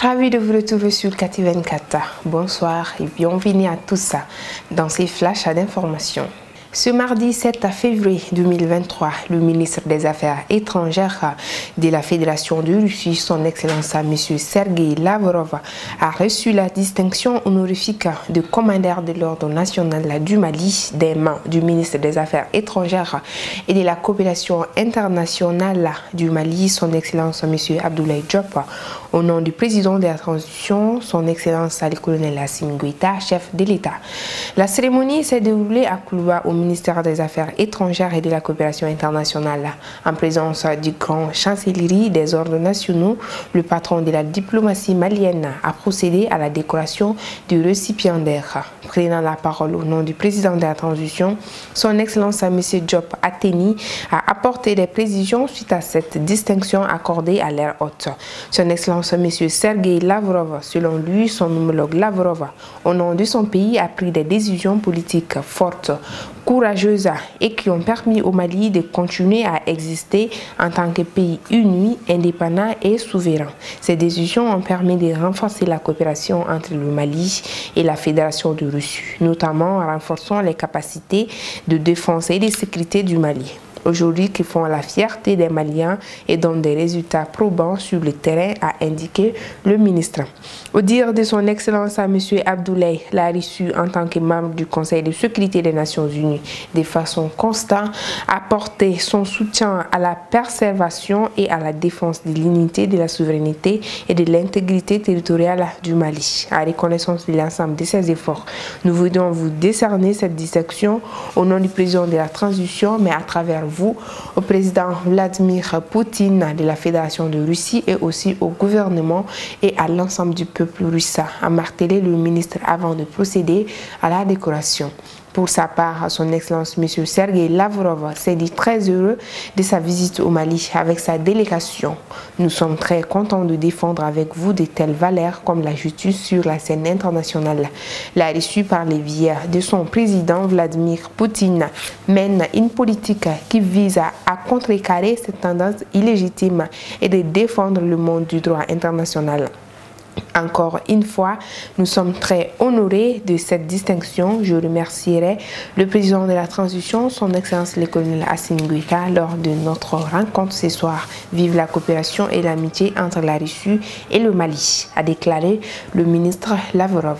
Ravi de vous retrouver sur Kati 24. Bonsoir et bienvenue à tous dans ces flashs d'informations. Ce mardi 7 février 2023, le ministre des Affaires étrangères de la Fédération de Russie, son Excellence M. Sergueï Lavrov, a reçu la distinction honorifique de commandeur de l'Ordre national du Mali des mains du ministre des Affaires étrangères et de la coopération internationale du Mali, son Excellence M. Abdoulaye Diop, au nom du président de la transition, son Excellence le colonel Assimi Goïta, chef de l'État. La cérémonie s'est déroulée à Koulouba au ministère des Affaires étrangères et de la coopération internationale, en présence du grand chancellerie des ordres nationaux. Le patron de la diplomatie malienne a procédé à la décoration du récipiendaire. Prenant la parole au nom du président de la transition, son Excellence M. Diop Ateni a apporté des précisions suite à cette distinction accordée à l'air hôte. Son Excellence M. Sergueï Lavrov, selon lui, son homologue Lavrov, au nom de son pays, a pris des décisions politiques fortes, courageuses et qui ont permis au Mali de continuer à exister en tant que pays uni, indépendant et souverain. Ces décisions ont permis de renforcer la coopération entre le Mali et la Fédération de Russie, notamment en renforçant les capacités de défense et de sécurité du Mali, aujourd'hui qui font la fierté des Maliens et donnent des résultats probants sur le terrain, a indiqué le ministre. Au dire de son Excellence à M. Abdoulaye, l'a reçu en tant que membre du Conseil de sécurité des Nations Unies de façon constante, a apporté son soutien à la préservation et à la défense de l'unité, de la souveraineté et de l'intégrité territoriale du Mali. À reconnaissance de l'ensemble de ces efforts, nous voudrions vous décerner cette distinction au nom du président de la transition, mais à travers vous, au président Vladimir Poutine de la Fédération de Russie et aussi au gouvernement et à l'ensemble du peuple russe, a martelé le ministre avant de procéder à la décoration. Pour sa part, son Excellence M. Sergueï Lavrov s'est dit très heureux de sa visite au Mali avec sa délégation. Nous sommes très contents de défendre avec vous de telles valeurs comme la justice sur la scène internationale. La Russie, par les biais de son président Vladimir Poutine, mène une politique qui vise à contrecarrer cette tendance illégitime et de défendre le monde du droit international. Encore une fois, nous sommes très honorés de cette distinction. Je remercierai le président de la transition, son Excellence le colonel Assimi Goïta, lors de notre rencontre ce soir. Vive la coopération et l'amitié entre la Russie et le Mali, a déclaré le ministre Lavrov.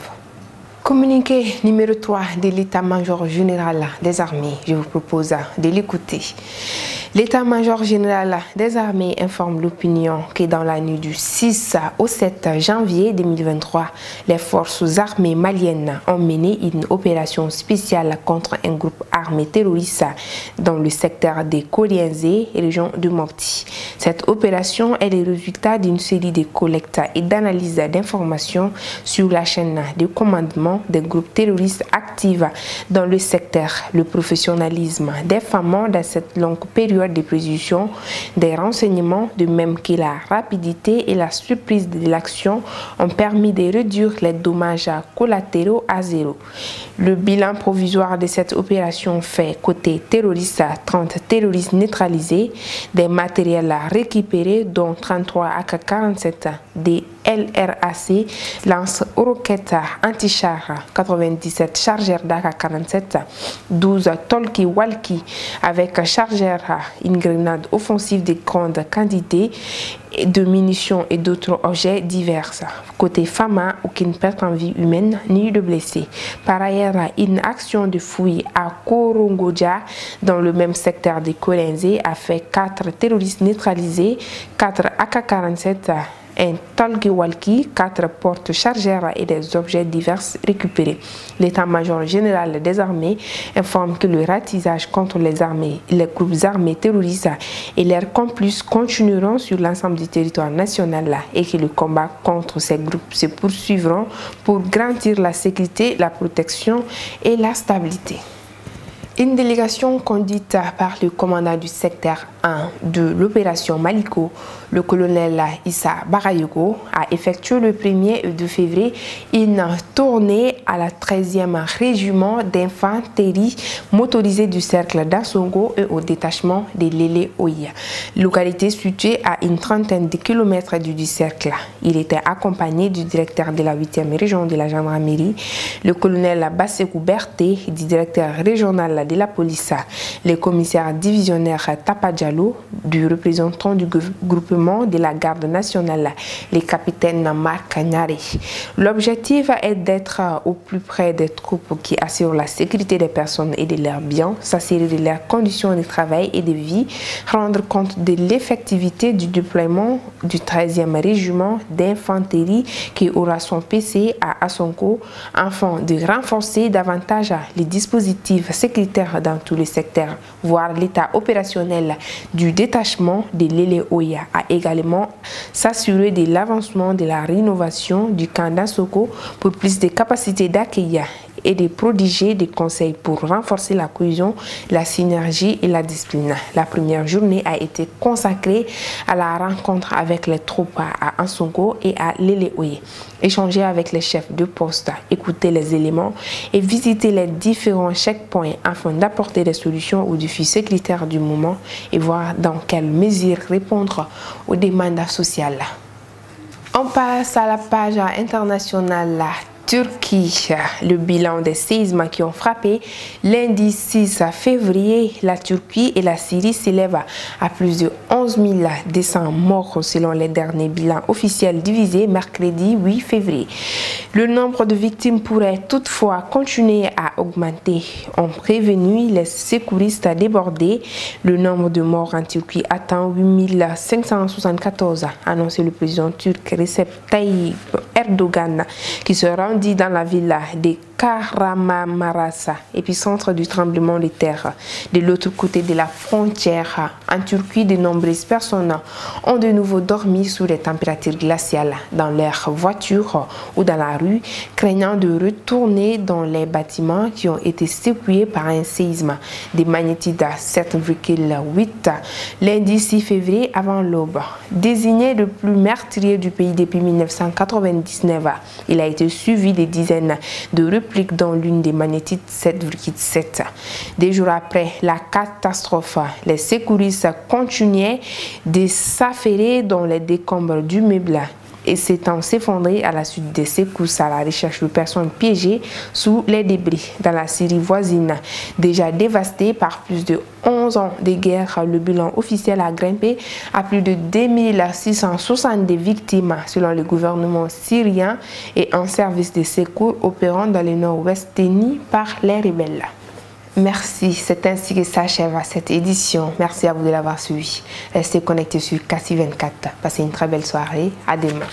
Communiqué numéro 3 de l'état-major général des armées, je vous propose de l'écouter. L'état-major général des armées informe l'opinion que dans la nuit du 6 au 7 janvier 2023, les forces armées maliennes ont mené une opération spéciale contre un groupe armé terroriste dans le secteur des Kolienzé, région de Mopti. Cette opération est le résultat d'une série de collectes et d'analyses d'informations sur la chaîne de commandement des groupes terroristes actifs dans le secteur. Le professionnalisme des femmes dans cette longue période de précision des renseignements, de même que la rapidité et la surprise de l'action, ont permis de réduire les dommages collatéraux à zéro. Le bilan provisoire de cette opération fait côté terroriste 30 terroristes neutralisés, des matériels récupérés dont 33 AK-47, des LRAC, lance-roquettes anti-char, 97 chargeurs d'AK-47, 12 talkie-walkie avec chargeur, une grenade offensive de grande quantité de munitions et d'autres objets divers. Côté Fama, aucune perte en vie humaine ni de blessés. Par ailleurs, une action de fouille à Korongoja, dans le même secteur de Kolienzé, a fait 4 terroristes neutralisés, 4 AK-47, un talkie-walkie, 4 porte-chargeurs et des objets divers récupérés. L'état-major général des armées informe que le ratissage contre les groupes armés terroristes et leurs complices continueront sur l'ensemble du territoire national et que le combat contre ces groupes se poursuivront pour garantir la sécurité, la protection et la stabilité. Une délégation conduite par le commandant du secteur 1 de l'opération Maliko, le colonel Issa Barayogo a effectué le 1er de février une tournée à la 13e régiment d'infanterie motorisée du cercle d'Assongo et au détachement de Lélé Oya, localité située à une trentaine de kilomètres du cercle. Il était accompagné du directeur de la 8e région de la gendarmerie, le colonel Bassekou Berté, du directeur régional de la police, les commissaires divisionnaires Tapa Diallo, du représentant du groupement de la garde nationale, les capitaines Marc Nyare. L'objectif est d'être au plus près des troupes qui assurent la sécurité des personnes et de leurs biens, s'assurer de leurs conditions de travail et de vie, rendre compte de l'effectivité du déploiement du 13e régiment d'infanterie qui aura son PC à Assongo, afin de renforcer davantage les dispositifs sécuritaires dans tous les secteurs, voire l'état opérationnel du détachement de Lélé Oya, a également s'assurer de l'avancement de la rénovation du camp d'Assongo pour plus de capacités d'accueil et de prodiguer des conseils pour renforcer la cohésion, la synergie et la discipline. La première journée a été consacrée à la rencontre avec les troupes à Assongo et à Lélé Oya, échanger avec les chefs de poste, écouter les éléments et visiter les différents checkpoints afin d'apporter des solutions aux défis sécuritaires du moment et voir dans quelle mesure répondre aux demandes sociales. On passe à la page internationale. Turquie, le bilan des séismes qui ont frappé lundi 6 février la Turquie et la Syrie s'élève à plus de 11 200 morts selon les derniers bilans officiels divisés mercredi 8 février. Le nombre de victimes pourrait toutefois continuer à augmenter, ont prévenu les secouristes débordés. Le nombre de morts en Turquie atteint 8 574, a annoncé le président turc Recep Tayyip Erdogan, qui se rendit dans la ville de Kahramanmaraş, épicentre du tremblement de terre. De l'autre côté de la frontière, en Turquie, de nombreuses personnes ont de nouveau dormi sous les températures glaciales dans leur voiture ou dans la rue, craignant de retourner dans les bâtiments qui ont été secoués par un séisme de magnitude 7,8 lundi 6 février avant l'aube. Désigné le plus meurtrier du pays depuis 1999, il a été suivi des dizaines de répliques dont l'une des magnitudes 7,7. Des jours après la catastrophe, les secouristes continuaient de s'affairer dans les décombres du meuble et s'étant s'effondrer à la suite des secousses à la recherche de personnes piégées sous les débris. Dans la Syrie voisine, déjà dévastée par plus de 11 ans de guerre, le bilan officiel a grimpé à plus de 2662 victimes selon le gouvernement syrien et un service de secours opérant dans le nord-ouest tenu par les rebelles. Merci, c'est ainsi que s'achève cette édition. Merci à vous de l'avoir suivi. Restez connectés sur Cassie 24. Passez une très belle soirée. À demain.